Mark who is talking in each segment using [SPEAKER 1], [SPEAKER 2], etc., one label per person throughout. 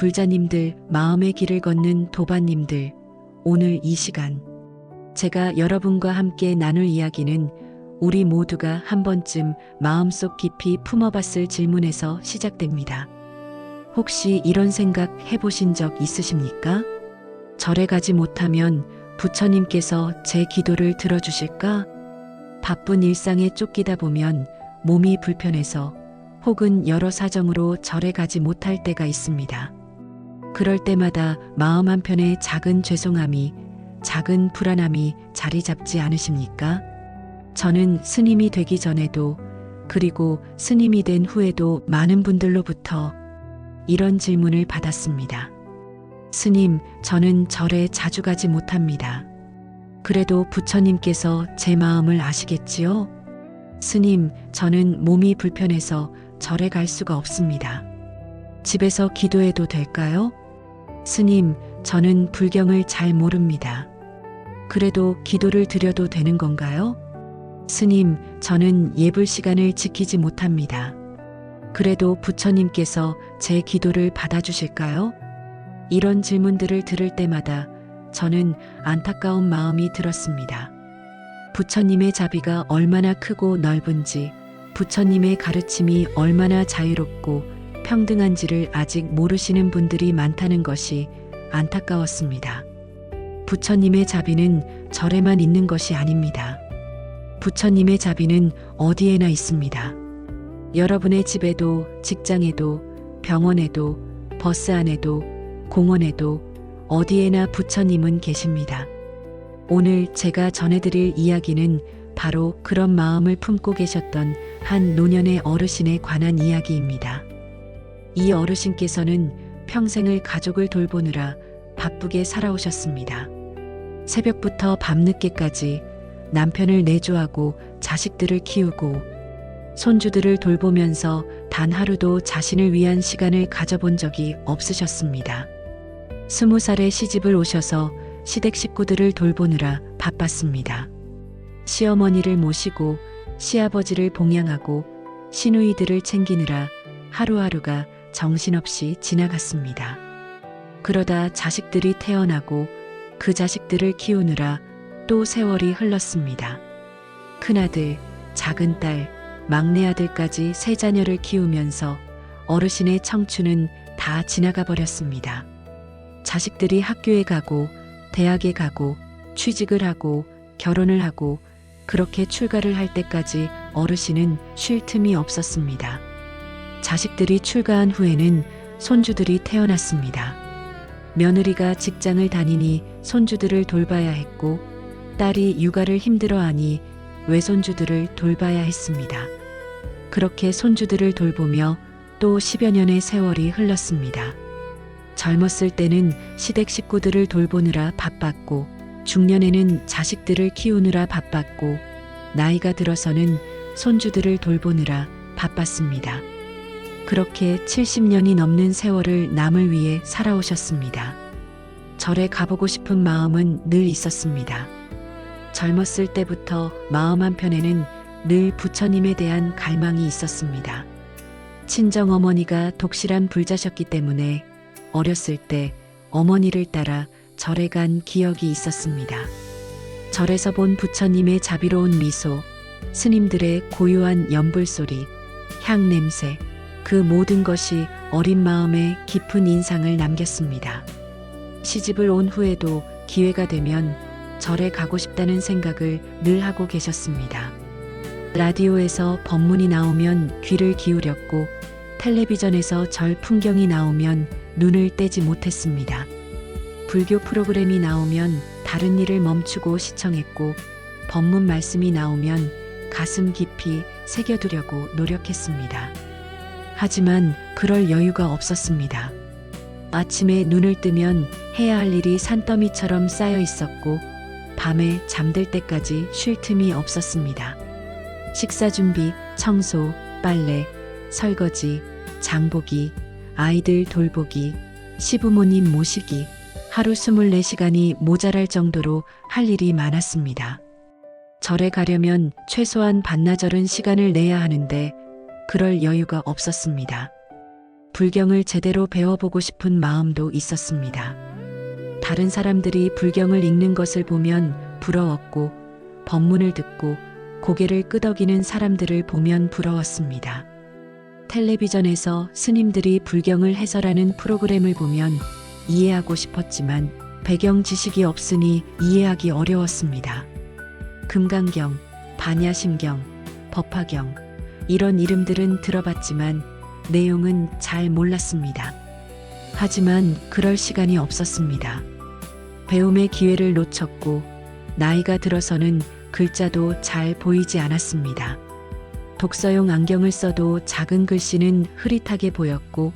[SPEAKER 1] 불자님들, 마음의 길을 걷는 도반님들, 오늘 이 시간 제가 여러분과 함께 나눌 이야기는 우리 모두가 한 번쯤 마음속 깊이 품어봤을 질문에서 시작됩니다. 혹시 이런 생각 해보신 적 있으십니까? 절에 가지 못하면 부처님께서 제 기도를 들어주실까? 바쁜 일상에 쫓기다 보면 몸이 불편해서 혹은 여러 사정으로 절에 가지 못할 때가 있습니다. 그럴 때마다 마음 한편에 작은 죄송함이, 작은 불안함이 자리 잡지 않으십니까? 저는 스님이 되기 전에도 그리고 스님이 된 후에도 많은 분들로부터 이런 질문을 받았습니다. 스님, 저는 절에 자주 가지 못합니다. 그래도 부처님께서 제 마음을 아시겠지요? 스님, 저는 몸이 불편해서 절에 갈 수가 없습니다. 집에서 기도해도 될까요? 스님, 저는 불경을 잘 모릅니다. 그래도 기도를 드려도 되는 건가요? 스님, 저는 예불 시간을 지키지 못합니다. 그래도 부처님께서 제 기도를 받아주실까요? 이런 질문들을 들을 때마다 저는 안타까운 마음이 들었습니다. 부처님의 자비가 얼마나 크고 넓은지, 부처님의 가르침이 얼마나 자유롭고 평등한지를 아직 모르시는 분들이 많다는 것이 안타까웠습니다. 부처님의 자비는 절에만 있는 것이 아닙니다. 부처님의 자비는 어디에나 있습니다. 여러분의 집에도, 직장에도, 병원에도, 버스 안에도, 공원에도 어디에나 부처님은 계십니다. 오늘 제가 전해드릴 이야기는 바로 그런 마음을 품고 계셨던 한 노년의 어르신에 관한 이야기입니다. 이 어르신께서는 평생을 가족을 돌보느라 바쁘게 살아오셨습니다. 새벽부터 밤늦게까지 남편을 내조하고 자식들을 키우고 손주들을 돌보면서 단 하루도 자신을 위한 시간을 가져본 적이 없으셨습니다. 20살에 시집을 오셔서 시댁 식구들을 돌보느라 바빴습니다. 시어머니를 모시고 시아버지를 봉양하고 시누이들을 챙기느라 하루하루가 정신없이 지나갔습니다. 그러다 자식들이 태어나고 그 자식들을 키우느라 또 세월이 흘렀습니다. 큰아들, 작은딸, 막내아들까지 세 자녀를 키우면서 어르신의 청춘은 다 지나가 버렸습니다. 자식들이 학교에 가고 대학에 가고 취직을 하고 결혼을 하고 그렇게 출가를 할 때까지 어르신은 쉴 틈이 없었습니다. 자식들이 출가한 후에는 손주들이 태어났습니다. 며느리가 직장을 다니니 손주들을 돌봐야 했고 딸이 육아를 힘들어하니 외손주들을 돌봐야 했습니다. 그렇게 손주들을 돌보며 또 10여 년의 세월이 흘렀습니다. 젊었을 때는 시댁 식구들을 돌보느라 바빴고 중년에는 자식들을 키우느라 바빴고 나이가 들어서는 손주들을 돌보느라 바빴습니다. 그렇게 70년이 넘는 세월을 남을 위해 살아오셨습니다. 절에 가보고 싶은 마음은 늘 있었습니다. 젊었을 때부터 마음 한편에는 늘 부처님에 대한 갈망이 있었습니다. 친정어머니가 독실한 불자셨기 때문에 어렸을 때 어머니를 따라 절에 간 기억이 있었습니다. 절에서 본 부처님의 자비로운 미소, 스님들의 고요한 연불소리, 향냄새, 그 모든 것이 어린 마음에 깊은 인상을 남겼습니다. 시집을 온 후에도 기회가 되면 절에 가고 싶다는 생각을 늘 하고 계셨습니다. 라디오에서 법문이 나오면 귀를 기울였고 텔레비전에서 절 풍경이 나오면 눈을 떼지 못했습니다. 불교 프로그램이 나오면 다른 일을 멈추고 시청했고 법문 말씀이 나오면 가슴 깊이 새겨두려고 노력했습니다. 하지만 그럴 여유가 없었습니다. 아침에 눈을 뜨면 해야 할 일이 산더미처럼 쌓여 있었고 밤에 잠들 때까지 쉴 틈이 없었습니다. 식사 준비, 청소, 빨래, 설거지, 장보기, 아이들 돌보기, 시부모님 모시기, 하루 24시간이 모자랄 정도로 할 일이 많았습니다. 절에 가려면 최소한 반나절은 시간을 내야 하는데 그럴 여유가 없었습니다. 불경을 제대로 배워보고 싶은 마음도 있었습니다. 다른 사람들이 불경을 읽는 것을 보면 부러웠고, 법문을 듣고 고개를 끄덕이는 사람들을 보면 부러웠습니다. 텔레비전에서 스님들이 불경을 해설하는 프로그램을 보면 이해하고 싶었지만 배경 지식이 없으니 이해하기 어려웠습니다. 금강경, 반야심경, 법화경 이런 이름들은 들어봤지만 내용은 잘 몰랐습니다. 하지만 그럴 시간이 없었습니다. 배움의 기회를 놓쳤고 나이가 들어서는 글자도 잘 보이지 않았습니다. 독서용 안경을 써도 작은 글씨는 흐릿하게 보였고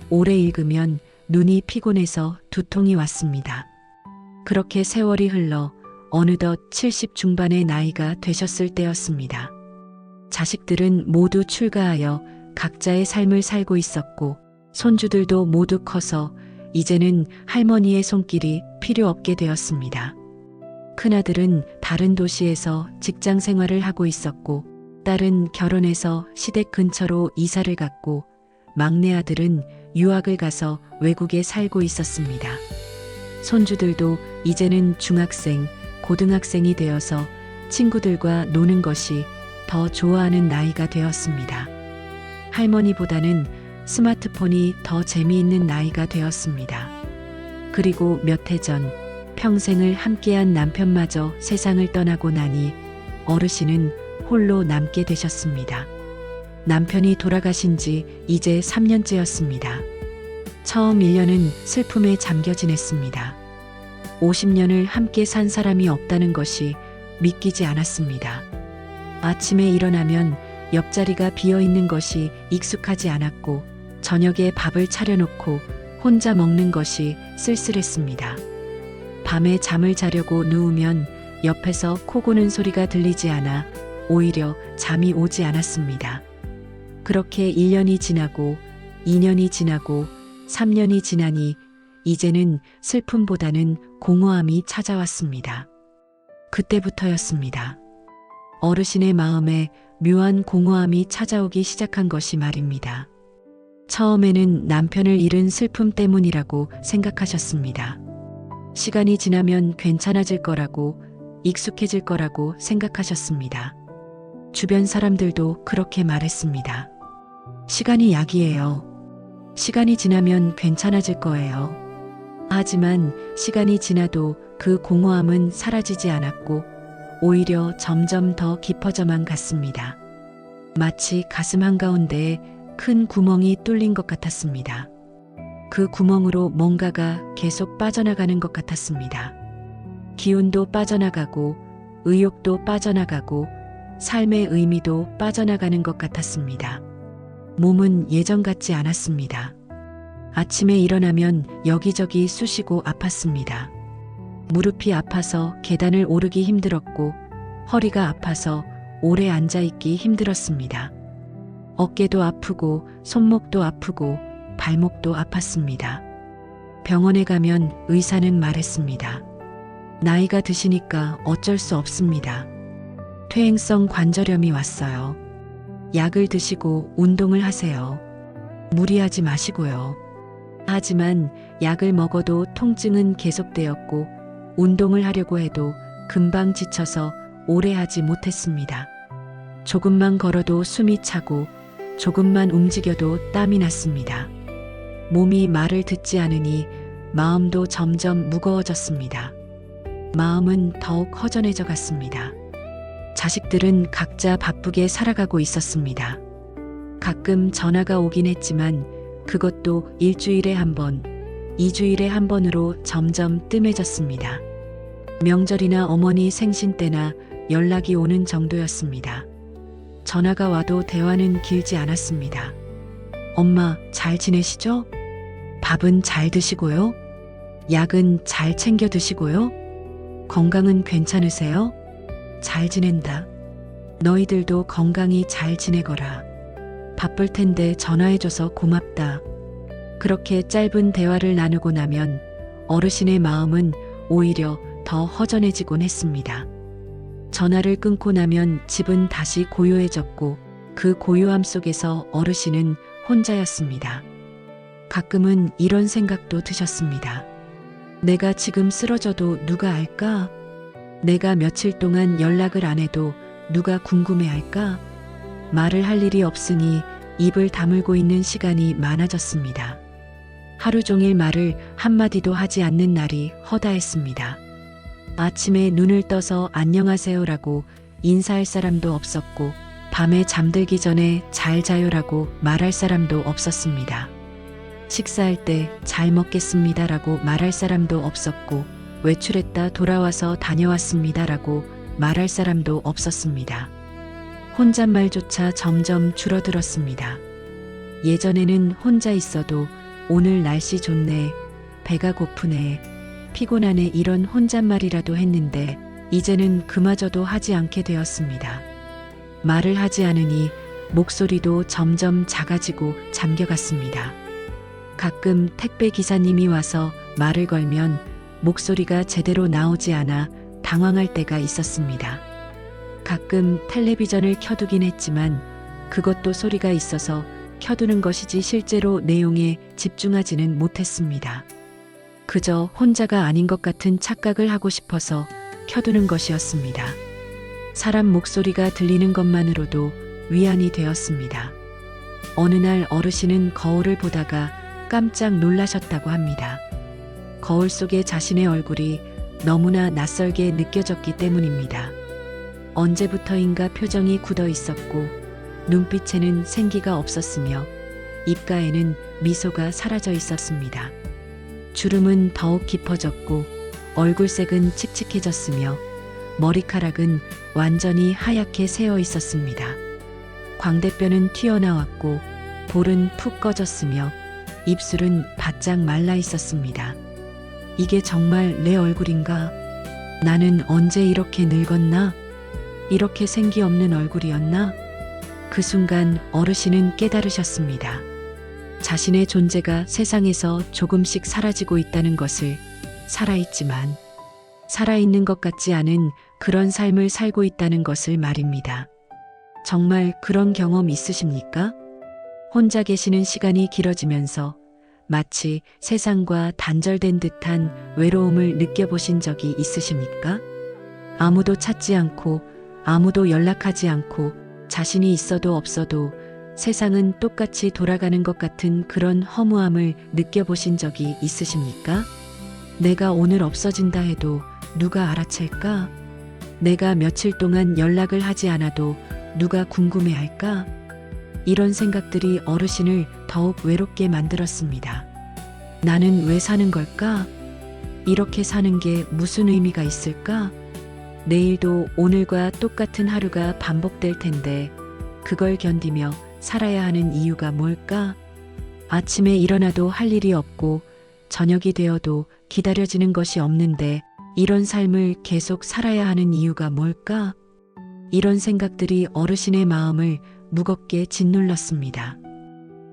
[SPEAKER 1] 오래 읽으면 눈이 피곤해서 두통이 왔습니다. 그렇게 세월이 흘러 어느덧 70 중반의 나이가 되셨을 때였습니다. 자식들은 모두 출가하여 각자의 삶을 살고 있었고 손주들도 모두 커서 이제는 할머니의 손길이 필요 없게 되었습니다. 큰아들은 다른 도시에서 직장 생활을 하고 있었고 딸은 결혼해서 시댁 근처로 이사를 갔고 막내 아들은 유학을 가서 외국에 살고 있었습니다. 손주들도 이제는 중학생, 고등학생이 되어서 친구들과 노는 것이 더 좋아하는 나이가 되었습니다. 할머니보다는 스마트폰이 더 재미있는 나이가 되었습니다. 그리고 몇 해 전 평생을 함께한 남편마저 세상을 떠나고 나니 어르신은 홀로 남게 되셨습니다. 남편이 돌아가신 지 이제 3년째였습니다. 처음 1년은 슬픔에 잠겨 지냈습니다. 50년을 함께 산 사람이 없다는 것이 믿기지 않았습니다. 아침에 일어나면 옆자리가 비어 있는 것이 익숙하지 않았고 저녁에 밥을 차려놓고 혼자 먹는 것이 쓸쓸했습니다. 밤에 잠을 자려고 누우면 옆에서 코 고는 소리가 들리지 않아 오히려 잠이 오지 않았습니다. 그렇게 1년이 지나고 2년이 지나고 3년이 지나니 이제는 슬픔보다는 공허함이 찾아왔습니다. 그때부터였습니다. 어르신의 마음에 묘한 공허함이 찾아오기 시작한 것이 말입니다. 처음에는 남편을 잃은 슬픔 때문이라고 생각하셨습니다. 시간이 지나면 괜찮아질 거라고, 익숙해질 거라고 생각하셨습니다. 주변 사람들도 그렇게 말했습니다. 시간이 약이에요. 시간이 지나면 괜찮아질 거예요. 하지만 시간이 지나도 그 공허함은 사라지지 않았고 오히려 점점 더 깊어져만 갔습니다. 마치 가슴 한가운데에 큰 구멍이 뚫린 것 같았습니다. 그 구멍으로 뭔가가 계속 빠져나가는 것 같았습니다. 기운도 빠져나가고 의욕도 빠져나가고 삶의 의미도 빠져나가는 것 같았습니다. 몸은 예전 같지 않았습니다. 아침에 일어나면 여기저기 쑤시고 아팠습니다. 무릎이 아파서 계단을 오르기 힘들었고 허리가 아파서 오래 앉아있기 힘들었습니다. 어깨도 아프고 손목도 아프고 발목도 아팠습니다. 병원에 가면 의사는 말했습니다. 나이가 드시니까 어쩔 수 없습니다. 퇴행성 관절염이 왔어요. 약을 드시고 운동을 하세요. 무리하지 마시고요. 하지만 약을 먹어도 통증은 계속되었고 운동을 하려고 해도 금방 지쳐서 오래 하지 못했습니다. 조금만 걸어도 숨이 차고 조금만 움직여도 땀이 났습니다. 몸이 말을 듣지 않으니 마음도 점점 무거워졌습니다. 마음은 더욱 허전해져 갔습니다. 자식들은 각자 바쁘게 살아가고 있었습니다. 가끔 전화가 오긴 했지만 그것도 일주일에 한 번, 2주일에 한 번으로 점점 뜸해졌습니다. 명절이나 어머니 생신 때나 연락이 오는 정도였습니다. 전화가 와도 대화는 길지 않았습니다. 엄마 잘 지내시죠? 밥은 잘 드시고요? 약은 잘 챙겨 드시고요? 건강은 괜찮으세요? 잘 지낸다. 너희들도 건강히 잘 지내거라. 바쁠 텐데 전화해줘서 고맙다. 그렇게 짧은 대화를 나누고 나면 어르신의 마음은 오히려 더 허전해지곤 했습니다. 전화를 끊고 나면 집은 다시 고요해졌고 그 고요함 속에서 어르신은 혼자였습니다. 가끔은 이런 생각도 드셨습니다. 내가 지금 쓰러져도 누가 알까? 내가 며칠 동안 연락을 안 해도 누가 궁금해할까? 말을 할 일이 없으니 입을 다물고 있는 시간이 많아졌습니다. 하루 종일 말을 한마디도 하지 않는 날이 허다했습니다. 아침에 눈을 떠서 안녕하세요라고 인사할 사람도 없었고, 밤에 잠들기 전에 잘 자요라고 말할 사람도 없었습니다. 식사할 때 잘 먹겠습니다라고 말할 사람도 없었고, 외출했다 돌아와서 다녀왔습니다라고 말할 사람도 없었습니다. 혼잣말조차 점점 줄어들었습니다. 예전에는 혼자 있어도 오늘 날씨 좋네, 배가 고프네, 피곤하네 이런 혼잣말이라도 했는데 이제는 그마저도 하지 않게 되었습니다. 말을 하지 않으니 목소리도 점점 작아지고 잠겨갔습니다. 가끔 택배 기사님이 와서 말을 걸면 목소리가 제대로 나오지 않아 당황할 때가 있었습니다. 가끔 텔레비전을 켜두긴 했지만 그것도 소리가 있어서 켜두는 것이지 실제로 내용에 집중하지는 못했습니다. 그저 혼자가 아닌 것 같은 착각을 하고 싶어서 켜두는 것이었습니다. 사람 목소리가 들리는 것만으로도 위안이 되었습니다. 어느 날 어르신은 거울을 보다가 깜짝 놀라셨다고 합니다. 거울 속에 자신의 얼굴이 너무나 낯설게 느껴졌기 때문입니다. 언제부터인가 표정이 굳어 있었고 눈빛에는 생기가 없었으며 입가에는 미소가 사라져 있었습니다. 주름은 더욱 깊어졌고 얼굴색은 칙칙해졌으며 머리카락은 완전히 하얗게 새어 있었습니다. 광대뼈는 튀어나왔고 볼은 푹 꺼졌으며 입술은 바짝 말라 있었습니다. 이게 정말 내 얼굴인가? 나는 언제 이렇게 늙었나? 이렇게 생기 없는 얼굴이었나? 그 순간 어르신은 깨달으셨습니다. 자신의 존재가 세상에서 조금씩 사라지고 있다는 것을, 살아있지만 살아있는 것 같지 않은 그런 삶을 살고 있다는 것을 말입니다. 정말 그런 경험 있으십니까? 혼자 계시는 시간이 길어지면서 마치 세상과 단절된 듯한 외로움을 느껴보신 적이 있으십니까? 아무도 찾지 않고 아무도 연락하지 않고 자신이 있어도 없어도 세상은 똑같이 돌아가는 것 같은 그런 허무함을 느껴보신 적이 있으십니까? 내가 오늘 없어진다 해도 누가 알아챌까? 내가 며칠 동안 연락을 하지 않아도 누가 궁금해할까? 이런 생각들이 어르신을 더욱 외롭게 만들었습니다. 나는 왜 사는 걸까? 이렇게 사는 게 무슨 의미가 있을까? 내일도 오늘과 똑같은 하루가 반복될 텐데 그걸 견디며 살아야 하는 이유가 뭘까? 아침에 일어나도 할 일이 없고 저녁이 되어도 기다려지는 것이 없는데 이런 삶을 계속 살아야 하는 이유가 뭘까? 이런 생각들이 어르신의 마음을 무겁게 짓눌렀습니다.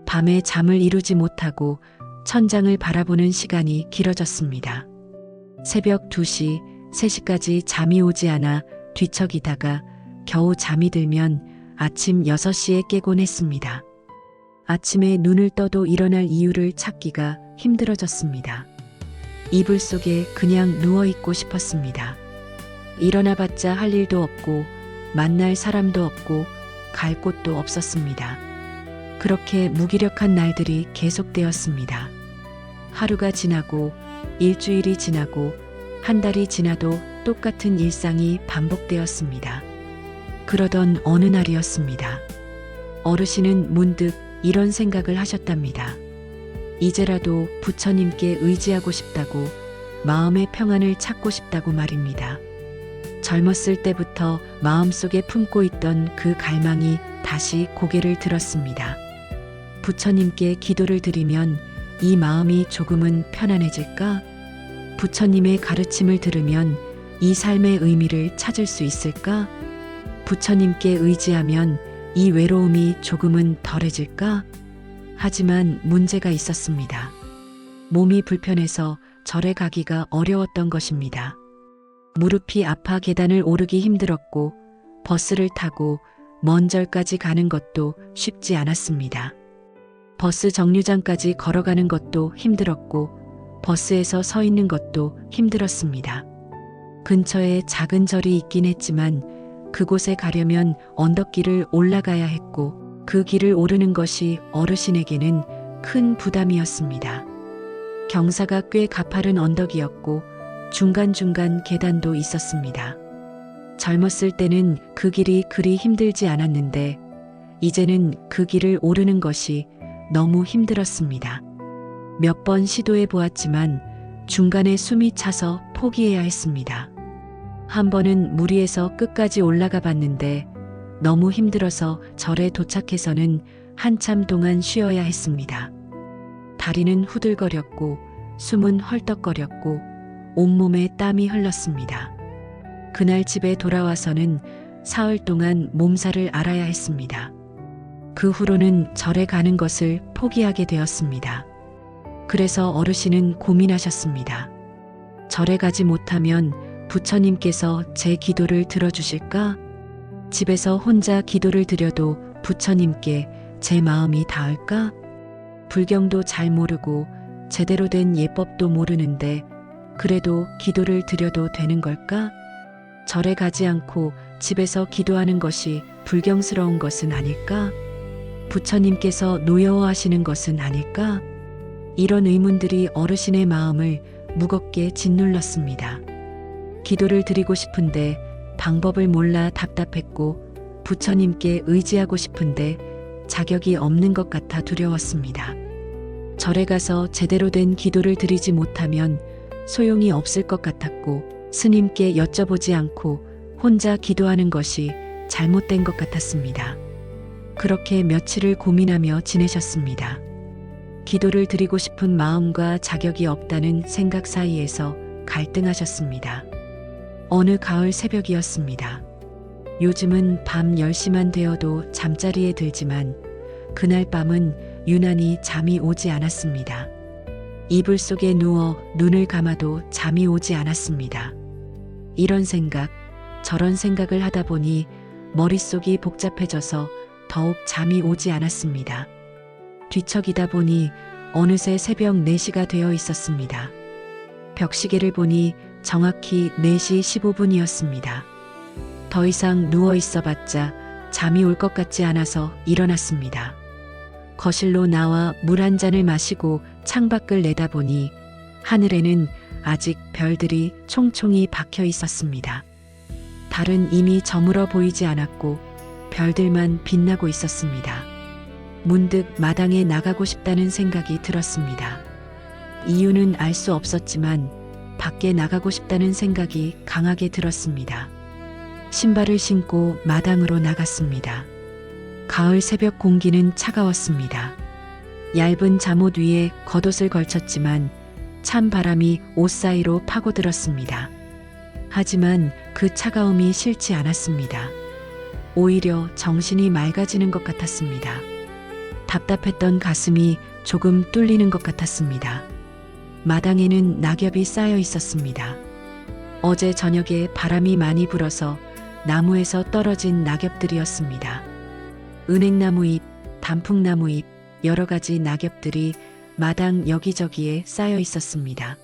[SPEAKER 1] 밤에 잠을 이루지 못하고 천장을 바라보는 시간이 길어졌습니다. 새벽 2시, 3시까지 잠이 오지 않아 뒤척이다가 겨우 잠이 들면 아침 6시에 깨곤 했습니다. 아침에 눈을 떠도 일어날 이유를 찾기가 힘들어졌습니다. 이불 속에 그냥 누워있고 싶었습니다. 일어나봤자 할 일도 없고 만날 사람도 없고 갈 곳도 없었습니다. 그렇게 무기력한 날들이 계속되었습니다. 하루가 지나고 일주일이 지나고 한 달이 지나도 똑같은 일상이 반복되었습니다. 그러던 어느 날이었습니다. 어르신은 문득 이런 생각을 하셨답니다. 이제라도 부처님께 의지하고 싶다고, 마음의 평안을 찾고 싶다고 말입니다. 젊었을 때부터 마음속에 품고 있던 그 갈망이 다시 고개를 들었습니다. 부처님께 기도를 드리면 이 마음이 조금은 편안해질까? 부처님의 가르침을 들으면 이 삶의 의미를 찾을 수 있을까? 부처님께 의지하면 이 외로움이 조금은 덜해질까? 하지만 문제가 있었습니다. 몸이 불편해서 절에 가기가 어려웠던 것입니다. 무릎이 아파 계단을 오르기 힘들었고 버스를 타고 먼 절까지 가는 것도 쉽지 않았습니다. 버스 정류장까지 걸어가는 것도 힘들었고 버스에서 서 있는 것도 힘들었습니다. 근처에 작은 절이 있긴 했지만 그곳에 가려면 언덕길을 올라가야 했고 그 길을 오르는 것이 어르신에게는 큰 부담이었습니다. 경사가 꽤 가파른 언덕이었고 중간중간 계단도 있었습니다. 젊었을 때는 그 길이 그리 힘들지 않았는데 이제는 그 길을 오르는 것이 너무 힘들었습니다. 몇 번 시도해 보았지만 중간에 숨이 차서 포기해야 했습니다. 한 번은 무리해서 끝까지 올라가 봤는데 너무 힘들어서 절에 도착해서는 한참 동안 쉬어야 했습니다. 다리는 후들거렸고 숨은 헐떡거렸고 온몸에 땀이 흘렀습니다. 그날 집에 돌아와서는 사흘 동안 몸살을 앓아야 했습니다. 그 후로는 절에 가는 것을 포기하게 되었습니다. 그래서 어르신은 고민하셨습니다. 절에 가지 못하면 부처님께서 제 기도를 들어주실까? 집에서 혼자 기도를 드려도 부처님께 제 마음이 닿을까? 불경도 잘 모르고 제대로 된 예법도 모르는데 그래도 기도를 드려도 되는 걸까? 절에 가지 않고 집에서 기도하는 것이 불경스러운 것은 아닐까? 부처님께서 노여워하시는 것은 아닐까? 이런 의문들이 어르신의 마음을 무겁게 짓눌렀습니다. 기도를 드리고 싶은데 방법을 몰라 답답했고 부처님께 의지하고 싶은데 자격이 없는 것 같아 두려웠습니다. 절에 가서 제대로 된 기도를 드리지 못하면 소용이 없을 것 같았고 스님께 여쭤보지 않고 혼자 기도하는 것이 잘못된 것 같았습니다. 그렇게 며칠을 고민하며 지내셨습니다. 기도를 드리고 싶은 마음과 자격이 없다는 생각 사이에서 갈등하셨습니다. 어느 가을 새벽이었습니다. 요즘은 밤 10시만 되어도 잠자리에 들지만 그날 밤은 유난히 잠이 오지 않았습니다. 이불 속에 누워 눈을 감아도 잠이 오지 않았습니다. 이런 생각, 저런 생각을 하다 보니 머릿속이 복잡해져서 더욱 잠이 오지 않았습니다. 뒤척이다 보니 어느새 새벽 4시가 되어 있었습니다. 벽시계를 보니 정확히 4시 15분이었습니다. 더 이상 누워 있어봤자 잠이 올 것 같지 않아서 일어났습니다. 거실로 나와 물 한 잔을 마시고 창밖을 내다보니 하늘에는 아직 별들이 총총히 박혀 있었습니다. 달은 이미 저물어 보이지 않았고 별들만 빛나고 있었습니다. 문득 마당에 나가고 싶다는 생각이 들었습니다. 이유는 알 수 없었지만 밖에 나가고 싶다는 생각이 강하게 들었습니다. 신발을 신고 마당으로 나갔습니다. 가을 새벽 공기는 차가웠습니다. 얇은 잠옷 위에 겉옷을 걸쳤지만 찬 바람이 옷 사이로 파고들었습니다. 하지만 그 차가움이 싫지 않았습니다. 오히려 정신이 맑아지는 것 같았습니다. 답답했던 가슴이 조금 뚫리는 것 같았습니다. 마당에는 낙엽이 쌓여 있었습니다. 어제 저녁에 바람이 많이 불어서 나무에서 떨어진 낙엽들이었습니다. 은행나무 잎, 단풍나무 잎, 여러 가지 낙엽들이 마당 여기저기에 쌓여 있었습니다.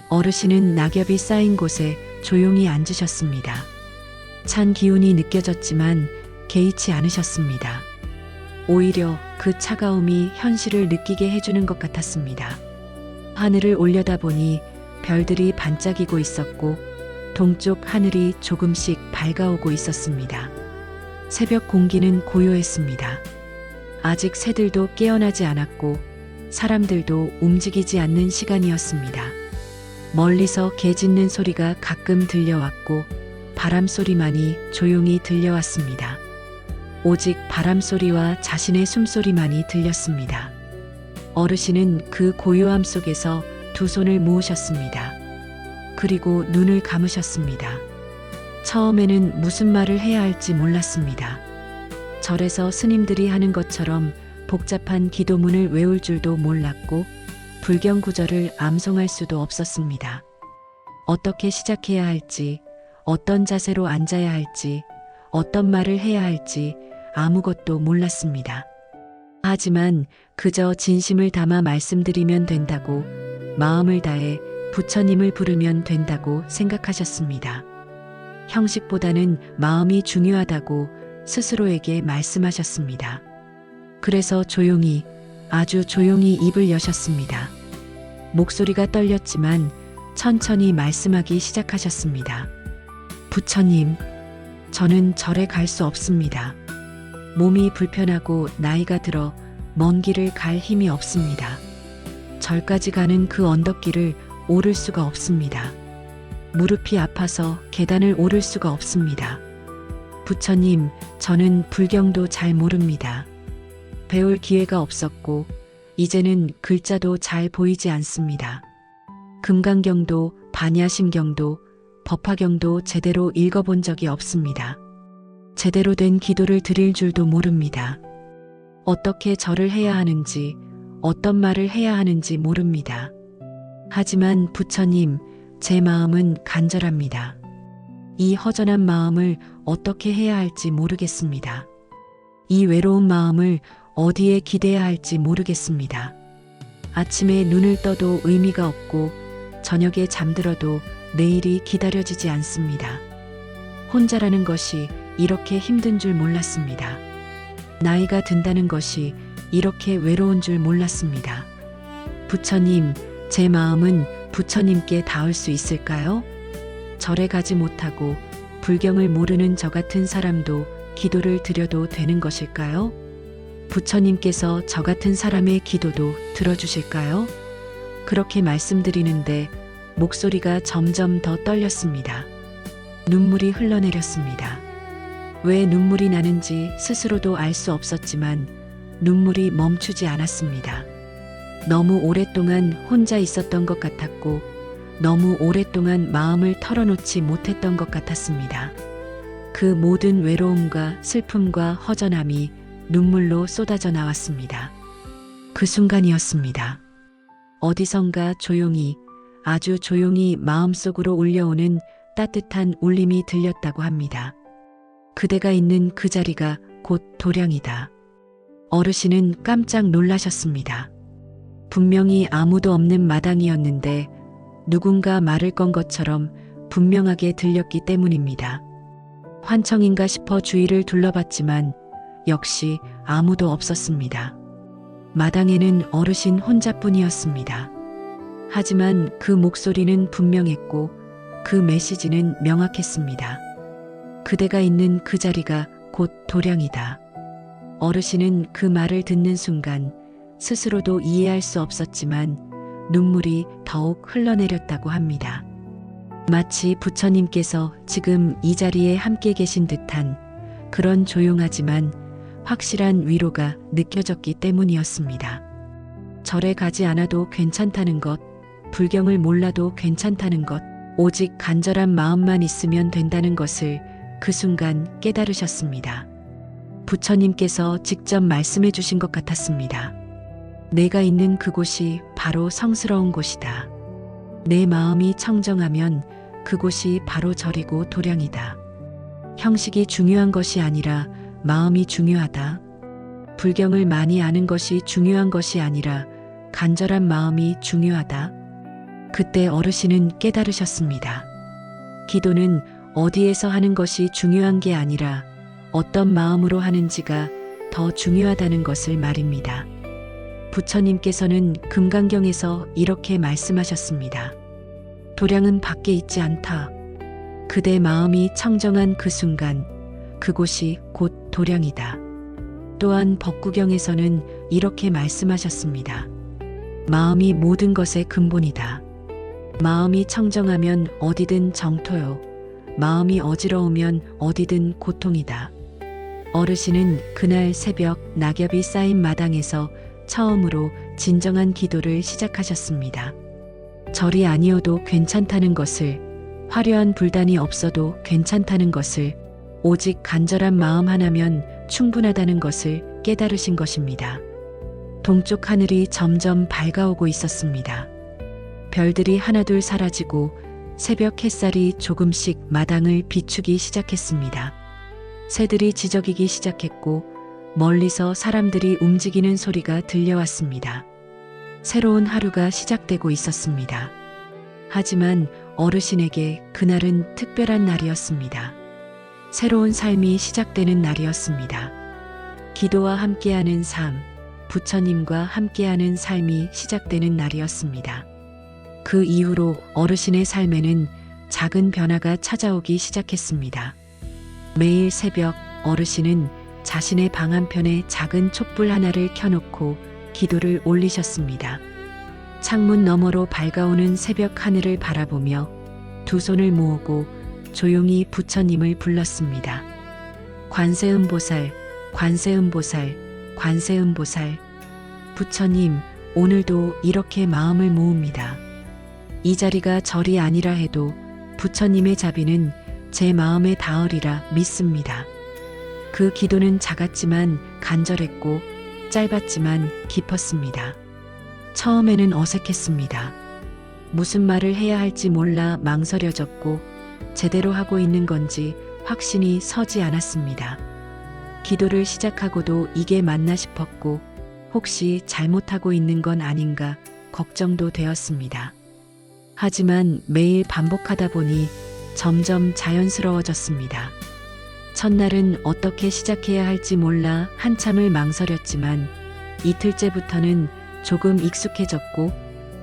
[SPEAKER 1] 어르신은 낙엽이 쌓인 곳에 조용히 앉으셨습니다. 찬 기운이 느껴졌지만 개의치 않으셨습니다. 오히려 그 차가움이 현실을 느끼게 해주는 것 같았습니다. 하늘을 올려다보니 별들이 반짝이고 있었고 동쪽 하늘이 조금씩 밝아오고 있었습니다. 새벽 공기는 고요했습니다. 아직 새들도 깨어나지 않았고 사람들도 움직이지 않는 시간이었습니다. 멀리서 개 짖는 소리가 가끔 들려왔고 바람 소리만이 조용히 들려왔습니다. 오직 바람 소리와 자신의 숨소리만이 들렸습니다. 어르신은 그 고요함 속에서 두 손을 모으셨습니다. 그리고 눈을 감으셨습니다. 처음에는 무슨 말을 해야 할지 몰랐습니다. 절에서 스님들이 하는 것처럼 복잡한 기도문을 외울 줄도 몰랐고 불경 구절을 암송할 수도 없었습니다. 어떻게 시작해야 할지, 어떤 자세로 앉아야 할지, 어떤 말을 해야 할지 아무것도 몰랐습니다. 하지만 그저 진심을 담아 말씀드리면 된다고, 마음을 다해 부처님을 부르면 된다고 생각하셨습니다. 형식보다는 마음이 중요하다고 스스로에게 말씀하셨습니다. 그래서 조용히, 아주 조용히 입을 여셨습니다. 목소리가 떨렸지만 천천히 말씀하기 시작하셨습니다. 부처님, 저는 절에 갈 수 없습니다. 몸이 불편하고 나이가 들어 먼 길을 갈 힘이 없습니다. 절까지 가는 그 언덕길을 오를 수가 없습니다. 무릎이 아파서 계단을 오를 수가 없습니다. 부처님, 저는 불경도 잘 모릅니다. 배울 기회가 없었고 이제는 글자도 잘 보이지 않습니다. 금강경도, 반야심경도, 법화경도 제대로 읽어본 적이 없습니다. 제대로 된 기도를 드릴 줄도 모릅니다. 어떻게 절을 해야 하는지, 어떤 말을 해야 하는지 모릅니다. 하지만 부처님, 제 마음은 간절합니다. 이 허전한 마음을 어떻게 해야 할지 모르겠습니다. 이 외로운 마음을 어디에 기대야 할지 모르겠습니다. 아침에 눈을 떠도 의미가 없고 저녁에 잠들어도 내일이 기다려지지 않습니다. 혼자라는 것이 이렇게 힘든 줄 몰랐습니다. 나이가 든다는 것이 이렇게 외로운 줄 몰랐습니다. 부처님, 제 마음은 부처님께 닿을 수 있을까요? 절에 가지 못하고 불경을 모르는 저 같은 사람도 기도를 드려도 되는 것일까요? 부처님께서 저 같은 사람의 기도도 들어주실까요? 그렇게 말씀드리는데 목소리가 점점 더 떨렸습니다. 눈물이 흘러내렸습니다. 왜 눈물이 나는지 스스로도 알 수 없었지만 눈물이 멈추지 않았습니다. 너무 오랫동안 혼자 있었던 것 같았고 너무 오랫동안 마음을 털어놓지 못했던 것 같았습니다. 그 모든 외로움과 슬픔과 허전함이 눈물로 쏟아져 나왔습니다. 그 순간이었습니다. 어디선가 조용히, 아주 조용히 마음속으로 울려오는 따뜻한 울림이 들렸다고 합니다. 그대가 있는 그 자리가 곧 도량이다. 어르신은 깜짝 놀라셨습니다. 분명히 아무도 없는 마당이었는데 누군가 말을 건 것처럼 분명하게 들렸기 때문입니다. 환청인가 싶어 주위를 둘러봤지만 역시 아무도 없었습니다. 마당에는 어르신 혼자뿐이었습니다. 하지만 그 목소리는 분명했고 그 메시지는 명확했습니다. 그대가 있는 그 자리가 곧 도량이다. 어르신은 그 말을 듣는 순간 스스로도 이해할 수 없었지만 눈물이 더욱 흘러내렸다고 합니다. 마치 부처님께서 지금 이 자리에 함께 계신 듯한 그런 조용하지만 확실한 위로가 느껴졌기 때문이었습니다. 절에 가지 않아도 괜찮다는 것, 불경을 몰라도 괜찮다는 것, 오직 간절한 마음만 있으면 된다는 것을 그 순간 깨달으셨습니다. 부처님께서 직접 말씀해 주신 것 같았습니다. 내가 있는 그곳이 바로 성스러운 곳이다. 내 마음이 청정하면 그곳이 바로 절이고 도량이다. 형식이 중요한 것이 아니라 마음이 중요하다. 불경을 많이 아는 것이 중요한 것이 아니라 간절한 마음이 중요하다. 그때 어르신은 깨달으셨습니다. 기도는 어디에서 하는 것이 중요한 게 아니라 어떤 마음으로 하는지가 더 중요하다는 것을 말입니다. 부처님께서는 금강경에서 이렇게 말씀하셨습니다. 도량은 밖에 있지 않다. 그대 마음이 청정한 그 순간 그곳이 곧 도량이다. 또한 법구경에서는 이렇게 말씀하셨습니다. 마음이 모든 것의 근본이다. 마음이 청정하면 어디든 정토요. 마음이 어지러우면 어디든 고통이다. 어르신은 그날 새벽 낙엽이 쌓인 마당에서 처음으로 진정한 기도를 시작하셨습니다. 절이 아니어도 괜찮다는 것을, 화려한 불단이 없어도 괜찮다는 것을, 오직 간절한 마음 하나면 충분하다는 것을 깨달으신 것입니다. 동쪽 하늘이 점점 밝아오고 있었습니다. 별들이 하나둘 사라지고 새벽 햇살이 조금씩 마당을 비추기 시작했습니다. 새들이 지저귀기 시작했고 멀리서 사람들이 움직이는 소리가 들려왔습니다. 새로운 하루가 시작되고 있었습니다. 하지만 어르신에게 그날은 특별한 날이었습니다. 새로운 삶이 시작되는 날이었습니다. 기도와 함께하는 삶, 부처님과 함께하는 삶이 시작되는 날이었습니다. 그 이후로 어르신의 삶에는 작은 변화가 찾아오기 시작했습니다. 매일 새벽 어르신은 자신의 방 한편에 작은 촛불 하나를 켜놓고 기도를 올리셨습니다. 창문 너머로 밝아오는 새벽 하늘을 바라보며 두 손을 모으고 조용히 부처님을 불렀습니다. 관세음보살, 관세음보살, 관세음보살. 부처님, 오늘도 이렇게 마음을 모읍니다. 이 자리가 절이 아니라 해도 부처님의 자비는 제 마음에 닿으리라 믿습니다. 그 기도는 작았지만 간절했고 짧았지만 깊었습니다. 처음에는 어색했습니다. 무슨 말을 해야 할지 몰라 망설여졌고 제대로 하고 있는 건지 확신이 서지 않았습니다. 기도를 시작하고도 이게 맞나 싶었고 혹시 잘못하고 있는 건 아닌가 걱정도 되었습니다. 하지만 매일 반복하다 보니 점점 자연스러워졌습니다. 첫날은 어떻게 시작해야 할지 몰라 한참을 망설였지만 이틀째부터는 조금 익숙해졌고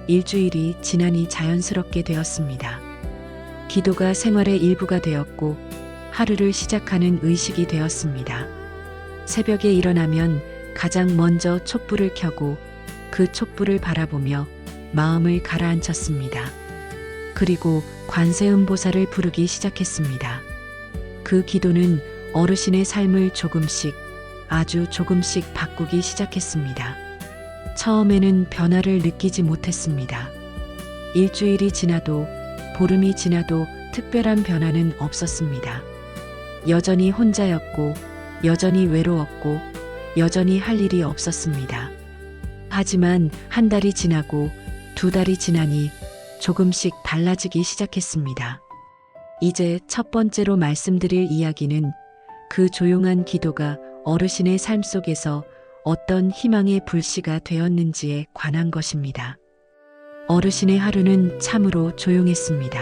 [SPEAKER 1] 일주일이 지나니 자연스럽게 되었습니다. 기도가 생활의 일부가 되었고 하루를 시작하는 의식이 되었습니다. 새벽에 일어나면 가장 먼저 촛불을 켜고 그 촛불을 바라보며 마음을 가라앉혔습니다. 그리고 관세음보살을 부르기 시작했습니다. 그 기도는 어르신의 삶을 조금씩, 아주 조금씩 바꾸기 시작했습니다. 처음에는 변화를 느끼지 못했습니다. 일주일이 지나도 보름이 지나도 특별한 변화는 없었습니다. 여전히 혼자였고 여전히 외로웠고 여전히 할 일이 없었습니다. 하지만 한 달이 지나고 두 달이 지나니 조금씩 달라지기 시작했습니다. 이제 첫 번째로 말씀드릴 이야기는 그 조용한 기도가 어르신의 삶 속에서 어떤 희망의 불씨가 되었는지에 관한 것입니다. 어르신의 하루는 참으로 조용했습니다.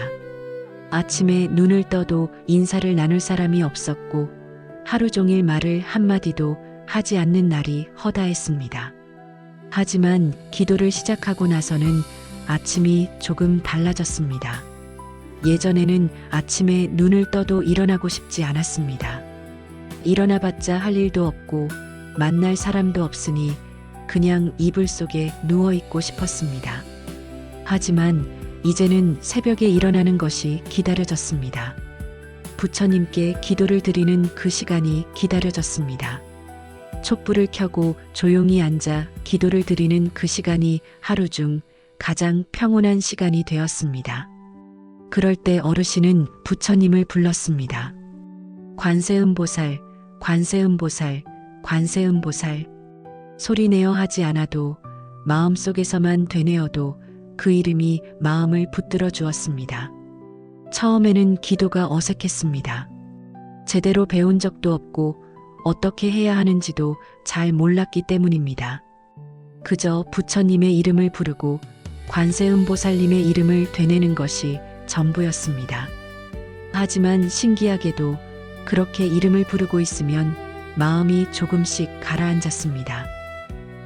[SPEAKER 1] 아침에 눈을 떠도 인사를 나눌 사람이 없었고 하루 종일 말을 한마디도 하지 않는 날이 허다했습니다. 하지만 기도를 시작하고 나서는 아침이 조금 달라졌습니다. 예전에는 아침에 눈을 떠도 일어나고 싶지 않았습니다. 일어나봤자 할 일도 없고 만날 사람도 없으니 그냥 이불 속에 누워있고 싶었습니다. 하지만 이제는 새벽에 일어나는 것이 기다려졌습니다. 부처님께 기도를 드리는 그 시간이 기다려졌습니다. 촛불을 켜고 조용히 앉아 기도를 드리는 그 시간이 하루 중 가장 평온한 시간이 되었습니다. 그럴 때 어르신은 부처님을 불렀습니다. 관세음보살, 관세음보살, 관세음보살. 소리내어 하지 않아도 마음속에서만 되뇌어도 그 이름이 마음을 붙들어 주었습니다. 처음에는 기도가 어색했습니다. 제대로 배운 적도 없고 어떻게 해야 하는지도 잘 몰랐기 때문입니다. 그저 부처님의 이름을 부르고 관세음보살님의 이름을 되뇌는 것이 전부였습니다. 하지만 신기하게도 그렇게 이름을 부르고 있으면 마음이 조금씩 가라앉았습니다.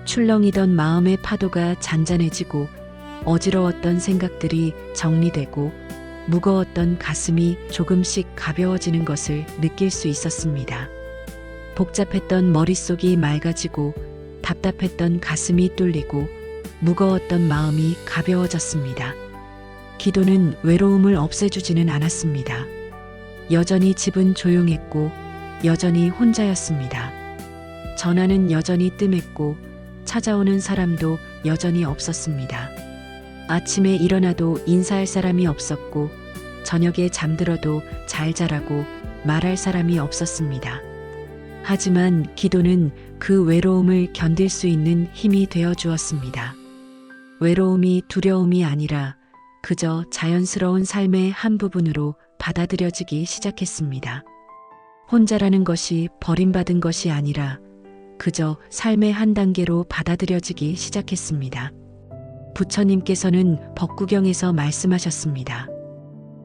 [SPEAKER 1] 출렁이던 마음의 파도가 잔잔해지고 어지러웠던 생각들이 정리되고 무거웠던 가슴이 조금씩 가벼워지는 것을 느낄 수 있었습니다. 복잡했던 머릿속이 맑아지고 답답했던 가슴이 뚫리고 무거웠던 마음이 가벼워졌습니다. 기도는 외로움을 없애주지는 않았습니다. 여전히 집은 조용했고 여전히 혼자였습니다. 전화는 여전히 뜸했고 찾아오는 사람도 여전히 없었습니다. 아침에 일어나도 인사할 사람이 없었고 저녁에 잠들어도 잘 자라고 말할 사람이 없었습니다. 하지만 기도는 그 외로움을 견딜 수 있는 힘이 되어 주었습니다. 외로움이 두려움이 아니라 그저 자연스러운 삶의 한 부분으로 받아들여지기 시작했습니다. 혼자라는 것이 버림받은 것이 아니라 그저 삶의 한 단계로 받아들여지기 시작했습니다. 부처님께서는 법구경에서 말씀하셨습니다.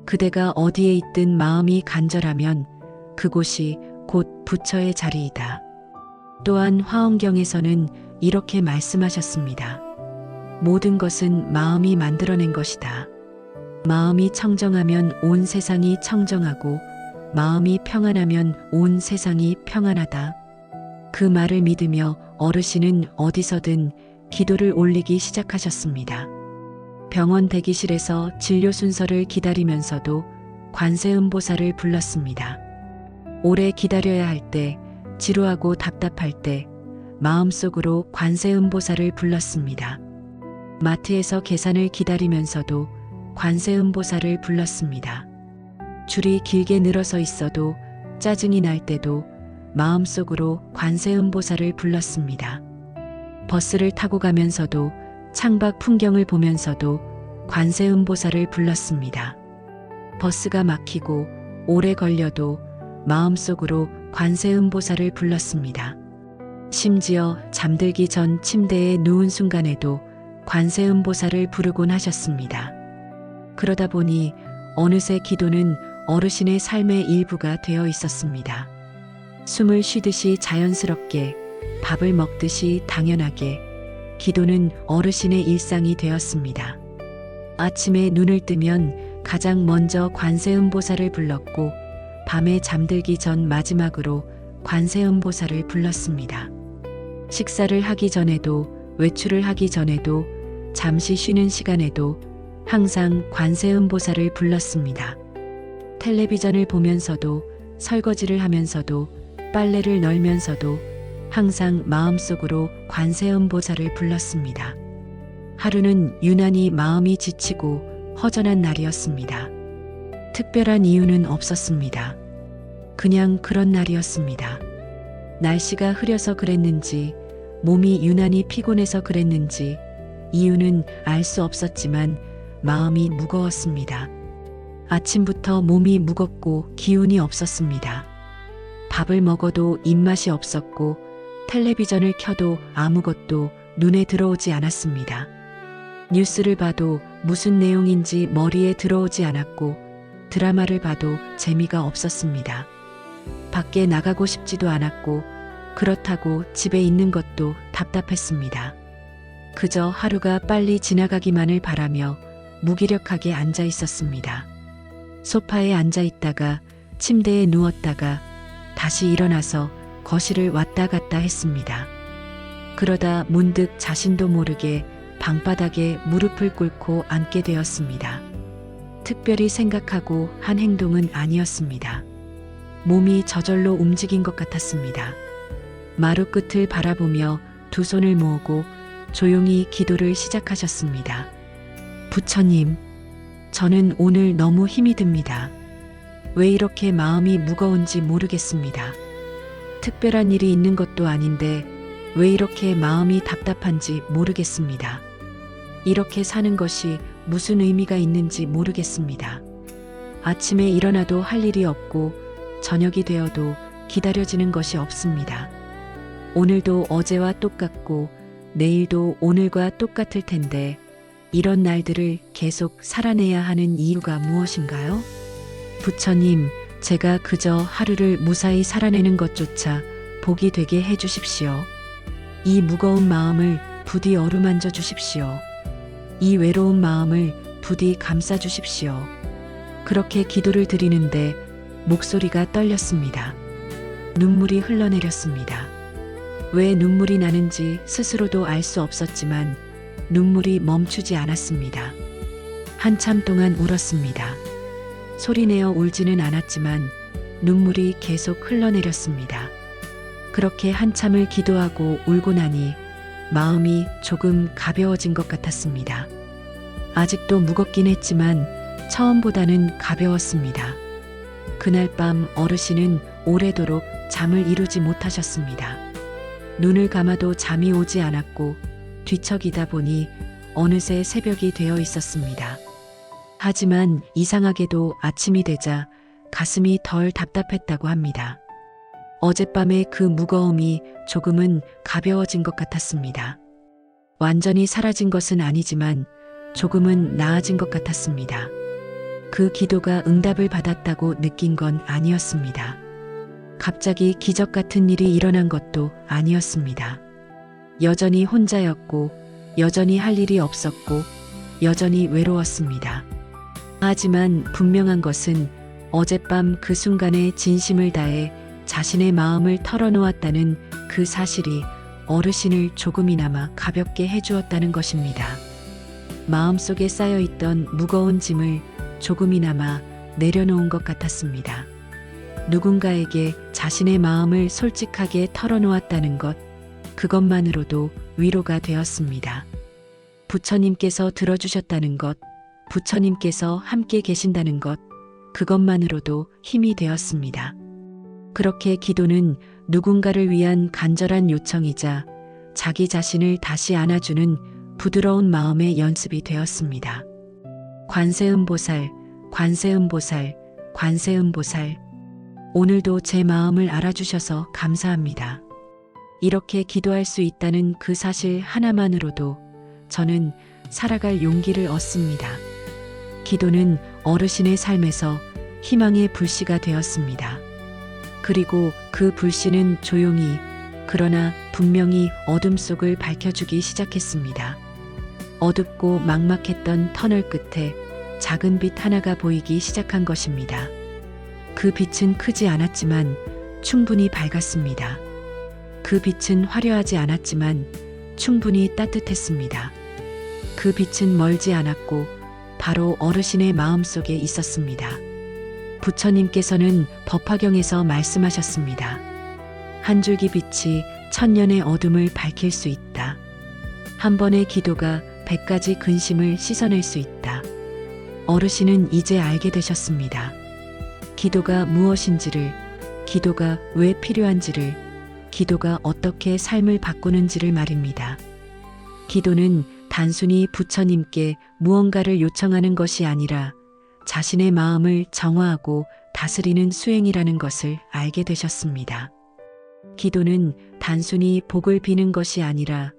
[SPEAKER 1] 그대가 어디에 있든 마음이 간절하면 그곳이 곧 부처의 자리이다. 또한 화엄경에서는 이렇게 말씀하셨습니다. 모든 것은 마음이 만들어낸 것이다. 마음이 청정하면 온 세상이 청정하고 마음이 평안하면 온 세상이 평안하다. 그 말을 믿으며 어르신은 어디서든 기도를 올리기 시작하셨습니다. 병원 대기실에서 진료 순서를 기다리면서도 관세음보살을 불렀습니다. 오래 기다려야 할 때, 지루하고 답답할 때 마음속으로 관세음보살을 불렀습니다. 마트에서 계산을 기다리면서도 관세음보살을 불렀습니다. 줄이 길게 늘어서 있어도 짜증이 날 때도 마음속으로 관세음보살을 불렀습니다. 버스를 타고 가면서도 창밖 풍경을 보면서도 관세음보살을 불렀습니다. 버스가 막히고 오래 걸려도 마음속으로 관세음보살을 불렀습니다. 심지어 잠들기 전 침대에 누운 순간에도 관세음보살을 부르곤 하셨습니다. 그러다 보니 어느새 기도는 어르신의 삶의 일부가 되어 있었습니다. 숨을 쉬듯이 자연스럽게, 밥을 먹듯이 당연하게 기도는 어르신의 일상이 되었습니다. 아침에 눈을 뜨면 가장 먼저 관세음보살을 불렀고 밤에 잠들기 전 마지막으로 관세음보살을 불렀습니다. 식사를 하기 전에도 외출을 하기 전에도 잠시 쉬는 시간에도 항상 관세음보살을 불렀습니다. 텔레비전을 보면서도 설거지를 하면서도 빨래를 널면서도 항상 마음속으로 관세음보살을 불렀습니다. 하루는 유난히 마음이 지치고 허전한 날이었습니다. 특별한 이유는 없었습니다. 그냥 그런 날이었습니다. 날씨가 흐려서 그랬는지, 몸이 유난히 피곤해서 그랬는지, 이유는 알 수 없었지만 마음이 무거웠습니다. 아침부터 몸이 무겁고 기운이 없었습니다. 밥을 먹어도 입맛이 없었고 텔레비전을 켜도 아무것도 눈에 들어오지 않았습니다. 뉴스를 봐도 무슨 내용인지 머리에 들어오지 않았고 드라마를 봐도 재미가 없었습니다. 밖에 나가고 싶지도 않았고 그렇다고 집에 있는 것도 답답했습니다. 그저 하루가 빨리 지나가기만을 바라며 무기력하게 앉아 있었습니다. 소파에 앉아 있다가 침대에 누웠다가 다시 일어나서 거실을 왔다 갔다 했습니다. 그러다 문득 자신도 모르게 방바닥에 무릎을 꿇고 앉게 되었습니다. 특별히 생각하고 한 행동은 아니었습니다. 몸이 저절로 움직인 것 같았습니다. 마루 끝을 바라보며 두 손을 모으고 조용히 기도를 시작하셨습니다. 부처님, 저는 오늘 너무 힘이 듭니다. 왜 이렇게 마음이 무거운지 모르겠습니다. 특별한 일이 있는 것도 아닌데 왜 이렇게 마음이 답답한지 모르겠습니다. 이렇게 사는 것이 무슨 의미가 있는지 모르겠습니다. 아침에 일어나도 할 일이 없고 저녁이 되어도 기다려지는 것이 없습니다. 오늘도 어제와 똑같고 내일도 오늘과 똑같을 텐데 이런 날들을 계속 살아내야 하는 이유가 무엇인가요? 부처님, 제가 그저 하루를 무사히 살아내는 것조차 복이 되게 해주십시오. 이 무거운 마음을 부디 어루만져 주십시오. 이 외로운 마음을 부디 감싸 주십시오. 그렇게 기도를 드리는데 목소리가 떨렸습니다. 눈물이 흘러내렸습니다. 왜 눈물이 나는지 스스로도 알 수 없었지만 눈물이 멈추지 않았습니다. 한참 동안 울었습니다. 소리내어 울지는 않았지만 눈물이 계속 흘러내렸습니다. 그렇게 한참을 기도하고 울고 나니 마음이 조금 가벼워진 것 같았습니다. 아직도 무겁긴 했지만 처음보다는 가벼웠습니다. 그날 밤 어르신은 오래도록 잠을 이루지 못하셨습니다. 눈을 감아도 잠이 오지 않았고 뒤척이다 보니 어느새 새벽이 되어 있었습니다. 하지만 이상하게도 아침이 되자 가슴이 덜 답답했다고 합니다. 어젯밤의 그 무거움이 조금은 가벼워진 것 같았습니다. 완전히 사라진 것은 아니지만 조금은 나아진 것 같았습니다. 그 기도가 응답을 받았다고 느낀 건 아니었습니다. 갑자기 기적 같은 일이 일어난 것도 아니었습니다. 여전히 혼자였고, 여전히 할 일이 없었고, 여전히 외로웠습니다. 하지만 분명한 것은 어젯밤 그 순간에 진심을 다해 자신의 마음을 털어놓았다는 그 사실이 어르신을 조금이나마 가볍게 해주었다는 것입니다. 마음속에 쌓여있던 무거운 짐을 조금이나마 내려놓은 것 같았습니다. 누군가에게 자신의 마음을 솔직하게 털어놓았다는 것, 그것만으로도 위로가 되었습니다. 부처님께서 들어주셨다는 것, 부처님께서 함께 계신다는 것, 그것만으로도 힘이 되었습니다. 그렇게 기도는 누군가를 위한 간절한 요청이자 자기 자신을 다시 안아주는 부드러운 마음의 연습이 되었습니다. 관세음보살, 관세음보살, 관세음보살. 오늘도 제 마음을 알아주셔서 감사합니다. 이렇게 기도할 수 있다는 그 사실 하나만으로도 저는 살아갈 용기를 얻습니다. 기도는 어르신의 삶에서 희망의 불씨가 되었습니다. 그리고 그 불씨는 조용히 그러나 분명히 어둠 속을 밝혀주기 시작했습니다. 어둡고 막막했던 터널 끝에 작은 빛 하나가 보이기 시작한 것입니다. 그 빛은 크지 않았지만 충분히 밝았습니다. 그 빛은 화려하지 않았지만 충분히 따뜻했습니다. 그 빛은 멀지 않았고 바로 어르신의 마음속에 있었습니다. 부처님께서는 법화경에서 말씀하셨습니다. 한 줄기 빛이 천년의 어둠을 밝힐 수 있다. 한 번의 기도가 100가지 근심을 씻어낼 수 있다. 어르신은 이제 알게 되셨습니다. 기도가 무엇인지를, 기도가 왜 필요한지를, 기도가 어떻게 삶을 바꾸는지를 말입니다. 기도는 단순히 부처님께 무언가를 요청하는 것이 아니라 자신의 마음을 정화하고 다스리는 수행이라는 것을 알게 되셨습니다. 기도는 단순히 복을 비는 것이 아니라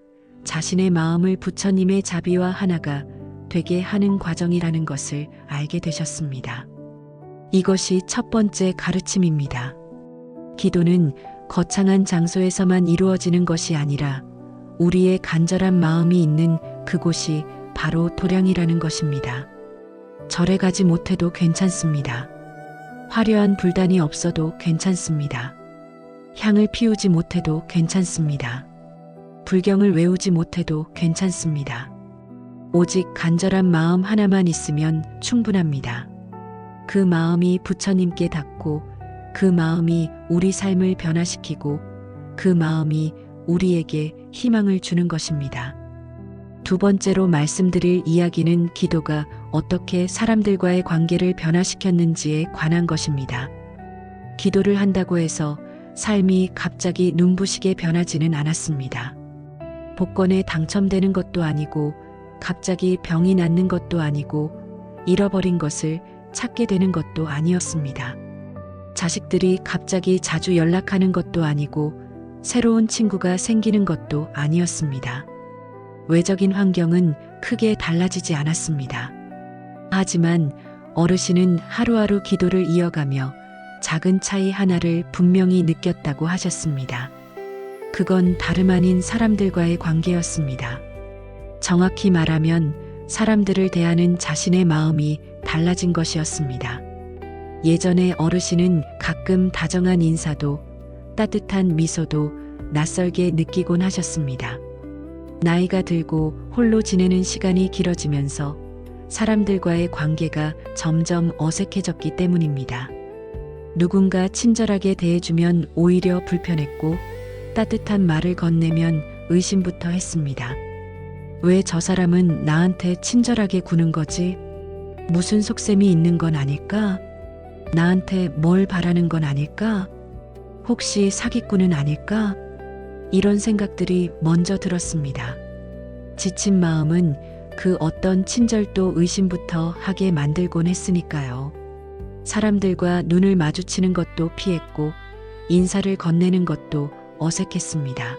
[SPEAKER 1] 자신의 마음을 부처님의 자비와 하나가 되게 하는 과정이라는 것을 알게 되셨습니다. 이것이 첫 번째 가르침입니다. 기도는 거창한 장소에서만 이루어지는 것이 아니라 우리의 간절한 마음이 있는 그곳이 바로 도량이라는 것입니다. 절에 가지 못해도 괜찮습니다. 화려한 불단이 없어도 괜찮습니다. 향을 피우지 못해도 괜찮습니다. 불경을 외우지 못해도 괜찮습니다. 오직 간절한 마음 하나만 있으면 충분합니다. 그 마음이 부처님께 닿고 그 마음이 우리 삶을 변화시키고 그 마음이 우리에게 희망을 주는 것입니다. 두 번째로 말씀드릴 이야기는 기도가 어떻게 사람들과의 관계를 변화시켰는지에 관한 것입니다. 기도를 한다고 해서 삶이 갑자기 눈부시게 변하지는 않았습니다. 복권에 당첨되는 것도 아니고 갑자기 병이 낫는 것도 아니고 잃어버린 것을 찾게 되는 것도 아니었습니다. 자식들이 갑자기 자주 연락하는 것도 아니고 새로운 친구가 생기는 것도 아니었습니다. 외적인 환경은 크게 달라지지 않았습니다. 하지만 어르신은 하루하루 기도를 이어가며 작은 차이 하나를 분명히 느꼈다고 하셨습니다. 그건 다름 아닌 사람들과의 관계였습니다. 정확히 말하면 사람들을 대하는 자신의 마음이 달라진 것이었습니다. 예전에 어르신은 가끔 다정한 인사도 따뜻한 미소도 낯설게 느끼곤 하셨습니다. 나이가 들고 홀로 지내는 시간이 길어지면서 사람들과의 관계가 점점 어색해졌기 때문입니다. 누군가 친절하게 대해주면 오히려 불편했고 따뜻한 말을 건네면 의심부터 했습니다. 왜 저 사람은 나한테 친절하게 구는 거지? 무슨 속셈이 있는 건 아닐까? 나한테 뭘 바라는 건 아닐까? 혹시 사기꾼은 아닐까? 이런 생각들이 먼저 들었습니다. 지친 마음은 그 어떤 친절도 의심부터 하게 만들곤 했으니까요. 사람들과 눈을 마주치는 것도 피했고 인사를 건네는 것도 어색했습니다.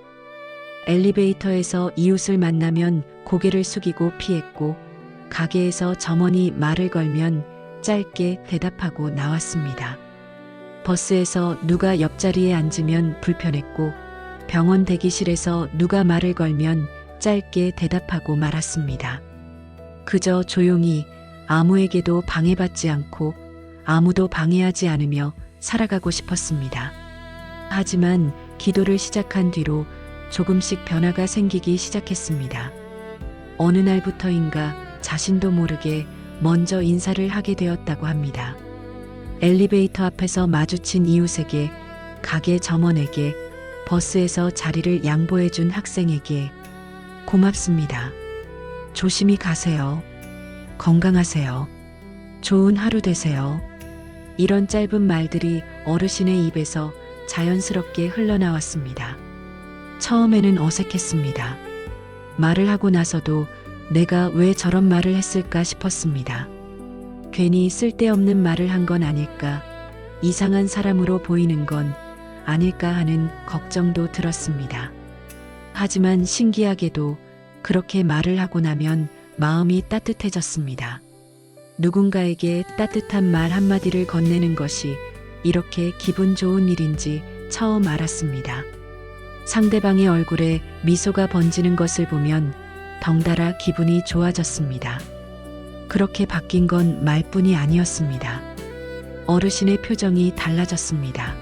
[SPEAKER 1] 엘리베이터에서 이웃을 만나면 고개를 숙이고 피했고, 가게에서 점원이 말을 걸면 짧게 대답하고 나왔습니다. 버스에서 누가 옆자리에 앉으면 불편했고, 병원 대기실에서 누가 말을 걸면 짧게 대답하고 말았습니다. 그저 조용히 아무에게도 방해받지 않고 아무도 방해하지 않으며 살아가고 싶었습니다. 하지만 기도를 시작한 뒤로 조금씩 변화가 생기기 시작했습니다. 어느 날부터인가 자신도 모르게 먼저 인사를 하게 되었다고 합니다. 엘리베이터 앞에서 마주친 이웃에게, 가게 점원에게, 버스에서 자리를 양보해준 학생에게 고맙습니다. 조심히 가세요. 건강하세요. 좋은 하루 되세요. 이런 짧은 말들이 어르신의 입에서 자연스럽게 흘러나왔습니다. 처음에는 어색했습니다. 말을 하고 나서도 내가 왜 저런 말을 했을까 싶었습니다. 괜히 쓸데없는 말을 한 건 아닐까, 이상한 사람으로 보이는 건 아닐까 하는 걱정도 들었습니다. 하지만 신기하게도 그렇게 말을 하고 나면 마음이 따뜻해졌습니다. 누군가에게 따뜻한 말 한마디를 건네는 것이 이렇게 기분 좋은 일인지 처음 알았습니다. 상대방의 얼굴에 미소가 번지는 것을 보면 덩달아 기분이 좋아졌습니다. 그렇게 바뀐 건 말뿐이 아니었습니다. 어르신의 표정이 달라졌습니다.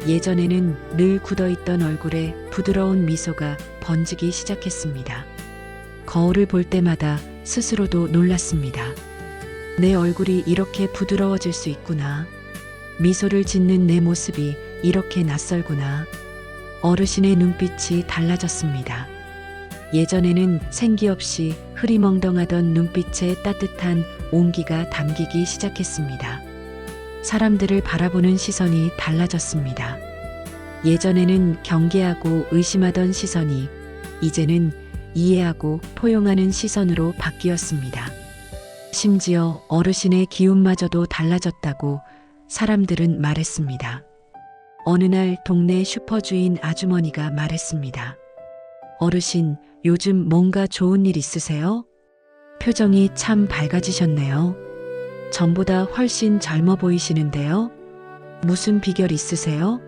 [SPEAKER 1] 예전에는 늘 굳어있던 얼굴에 부드러운 미소가 번지기 시작했습니다. 거울을 볼 때마다 스스로도 놀랐습니다. 내 얼굴이 이렇게 부드러워질 수 있구나. 미소를 짓는 내 모습이 이렇게 낯설구나. 어르신의 눈빛이 달라졌습니다. 예전에는 생기 없이 흐리멍덩하던 눈빛에 따뜻한 온기가 담기기 시작했습니다. 사람들을 바라보는 시선이 달라졌습니다. 예전에는 경계하고 의심하던 시선이 이제는 이해하고 포용하는 시선으로 바뀌었습니다. 심지어 어르신의 기운마저도 달라졌다고 사람들은 말했습니다. 어느 날 동네 슈퍼주인 아주머니가 말했습니다. 어르신, 요즘 뭔가 좋은 일 있으세요? 표정이 참 밝아지셨네요. 전보다 훨씬 젊어 보이시는데요. 무슨 비결 있으세요?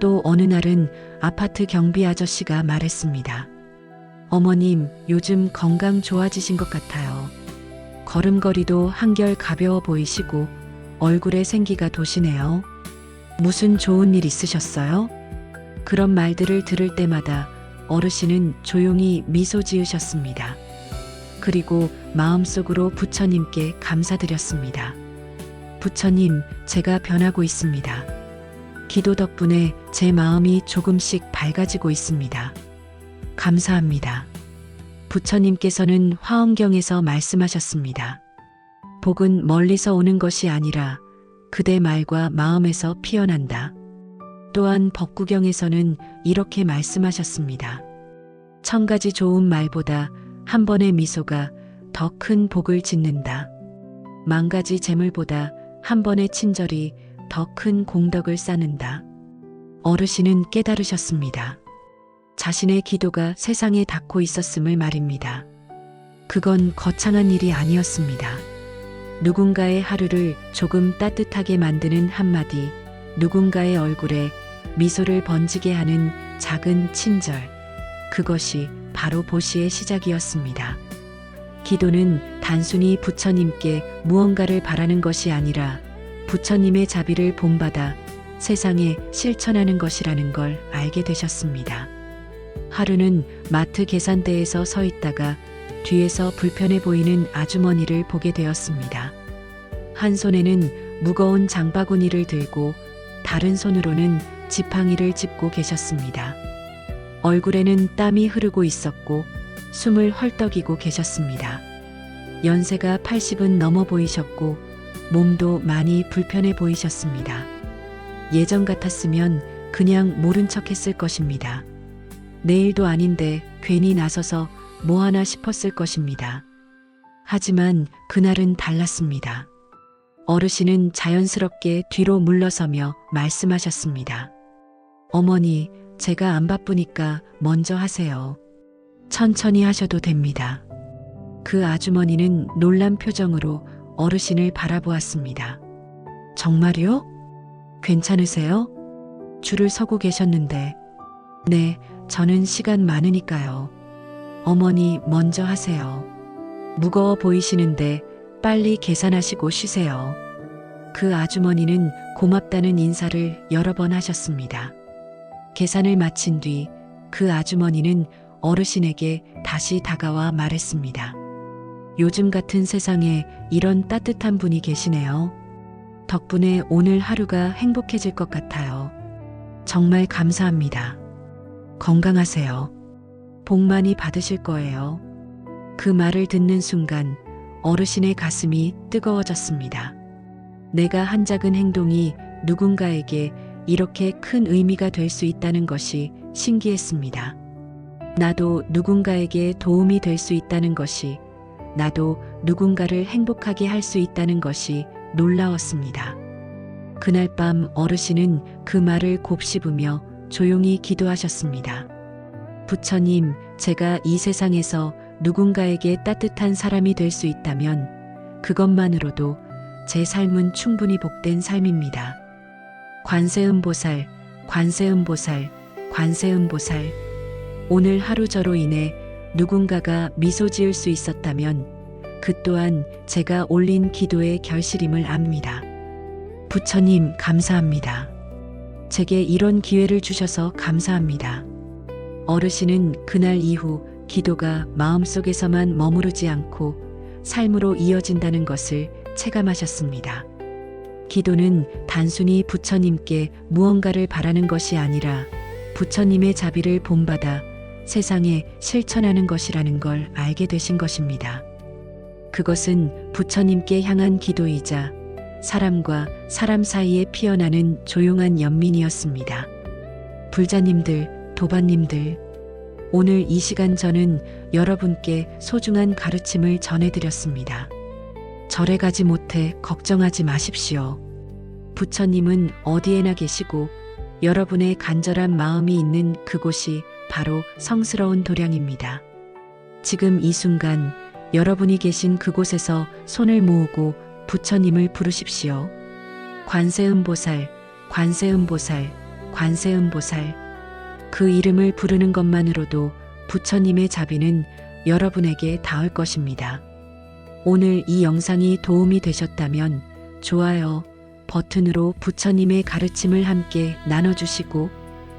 [SPEAKER 1] 또 어느 날은 아파트 경비 아저씨가 말했습니다. 어머님, 요즘 건강 좋아지신 것 같아요. 걸음걸이도 한결 가벼워 보이시고 얼굴에 생기가 도시네요. 무슨 좋은 일 있으셨어요? 그런 말들을 들을 때마다 어르신은 조용히 미소 지으셨습니다. 그리고 마음속으로 부처님께 감사드렸습니다. 부처님, 제가 변하고 있습니다. 기도 덕분에 제 마음이 조금씩 밝아지고 있습니다. 감사합니다. 부처님께서는 화엄경에서 말씀하셨습니다. 복은 멀리서 오는 것이 아니라 그대 말과 마음에서 피어난다. 또한 법구경에서는 이렇게 말씀하셨습니다. 1000가지 좋은 말보다 한 번의 미소가 더 큰 복을 짓는다. 10,000가지 재물보다 한 번의 친절이 더 큰 공덕을 쌓는다. 어르신은 깨달으셨습니다. 자신의 기도가 세상에 닿고 있었음을 말입니다. 그건 거창한 일이 아니었습니다. 누군가의 하루를 조금 따뜻하게 만드는 한마디, 누군가의 얼굴에 미소를 번지게 하는 작은 친절, 그것이 바로 보시의 시작이었습니다. 기도는 단순히 부처님께 무언가를 바라는 것이 아니라 부처님의 자비를 본받아 세상에 실천하는 것이라는 걸 알게 되셨습니다. 하루는 마트 계산대에서 서 있다가 뒤에서 불편해 보이는 아주머니를 보게 되었습니다. 한 손에는 무거운 장바구니를 들고 다른 손으로는 지팡이를 짚고 계셨습니다. 얼굴에는 땀이 흐르고 있었고 숨을 헐떡이고 계셨습니다. 연세가 80은 넘어 보이셨고 몸도 많이 불편해 보이셨습니다. 예전 같았으면 그냥 모른 척 했을 것입니다. 내일도 아닌데 괜히 나서서 뭐 하나 싶었을 것입니다. 하지만 그날은 달랐습니다. 어르신은 자연스럽게 뒤로 물러서며 말씀하셨습니다. 어머니, 제가 안 바쁘니까 먼저 하세요. 천천히 하셔도 됩니다. 그 아주머니는 놀란 표정으로 어르신을 바라보았습니다. 정말요? 괜찮으세요? 줄을 서고 계셨는데. 네, 저는 시간 많으니까요. 어머니 먼저 하세요. 무거워 보이시는데 빨리 계산하시고 쉬세요. 그 아주머니는 고맙다는 인사를 여러 번 하셨습니다. 계산을 마친 뒤 그 아주머니는 어르신에게 다시 다가와 말했습니다. 요즘 같은 세상에 이런 따뜻한 분이 계시네요. 덕분에 오늘 하루가 행복해질 것 같아요. 정말 감사합니다. 건강하세요. 복 많이 받으실 거예요. 그 말을 듣는 순간 어르신의 가슴이 뜨거워졌습니다. 내가 한 작은 행동이 누군가에게 이렇게 큰 의미가 될 수 있다는 것이 신기했습니다. 나도 누군가에게 도움이 될 수 있다는 것이, 나도 누군가를 행복하게 할 수 있다는 것이 놀라웠습니다. 그날 밤 어르신은 그 말을 곱씹으며 조용히 기도하셨습니다. 부처님, 제가 이 세상에서 누군가에게 따뜻한 사람이 될 수 있다면 그것만으로도 제 삶은 충분히 복된 삶입니다. 관세음보살, 관세음보살, 관세음보살. 오늘 하루 저로 인해 누군가가 미소 지을 수 있었다면 그 또한 제가 올린 기도의 결실임을 압니다. 부처님, 감사합니다. 제게 이런 기회를 주셔서 감사합니다. 어르신은 그날 이후 기도가 마음속에서만 머무르지 않고 삶으로 이어진다는 것을 체감하셨습니다. 기도는 단순히 부처님께 무언가를 바라는 것이 아니라 부처님의 자비를 본받아 세상에 실천하는 것이라는 걸 알게 되신 것입니다. 그것은 부처님께 향한 기도이자 사람과 사람 사이에 피어나는 조용한 연민이었습니다. 불자님들, 도반님들, 오늘 이 시간 저는 여러분께 소중한 가르침을 전해드렸습니다. 절에 가지 못해 걱정하지 마십시오. 부처님은 어디에나 계시고 여러분의 간절한 마음이 있는 그곳이 바로 성스러운 도량입니다. 지금 이 순간 여러분이 계신 그곳에서 손을 모으고 부처님을 부르십시오. 관세음보살, 관세음보살, 관세음보살. 그 이름을 부르는 것만으로도 부처님의 자비는 여러분에게 닿을 것입니다. 오늘 이 영상이 도움이 되셨다면 좋아요 버튼으로 부처님의 가르침을 함께 나눠주시고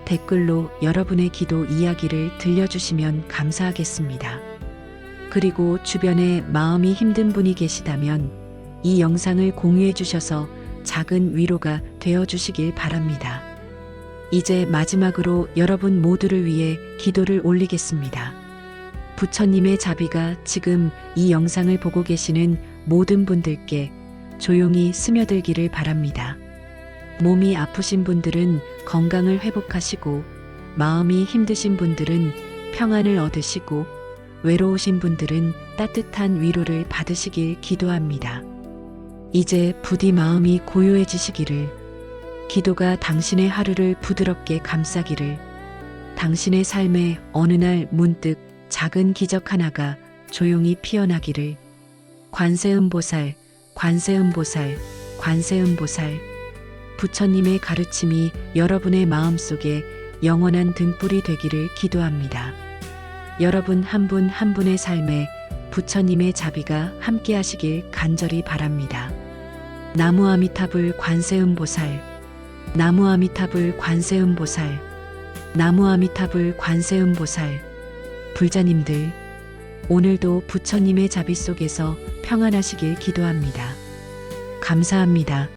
[SPEAKER 1] 댓글로 여러분의 기도 이야기를 들려주시면 감사하겠습니다. 그리고 주변에 마음이 힘든 분이 계시다면 이 영상을 공유해 주셔서 작은 위로가 되어 주시길 바랍니다. 이제 마지막으로 여러분 모두를 위해 기도를 올리겠습니다. 부처님의 자비가 지금 이 영상을 보고 계시는 모든 분들께 조용히 스며들기를 바랍니다. 몸이 아프신 분들은 건강을 회복하시고, 마음이 힘드신 분들은 평안을 얻으시고, 외로우신 분들은 따뜻한 위로를 받으시길 기도합니다. 이제 부디 마음이 고요해지시기를, 기도가 당신의 하루를 부드럽게 감싸기를, 당신의 삶에 어느 날 문득 작은 기적 하나가 조용히 피어나기를. 관세음보살, 관세음보살, 관세음보살. 부처님의 가르침이 여러분의 마음속에 영원한 등불이 되기를 기도합니다. 여러분 한 분 한 분의 삶에 부처님의 자비가 함께 하시길 간절히 바랍니다. 나무 아미타불 관세음보살, 나무 아미타불 관세음보살, 나무 아미타불 관세음보살. 불자님들, 오늘도 부처님의 자비 속에서 평안하시길 기도합니다. 감사합니다.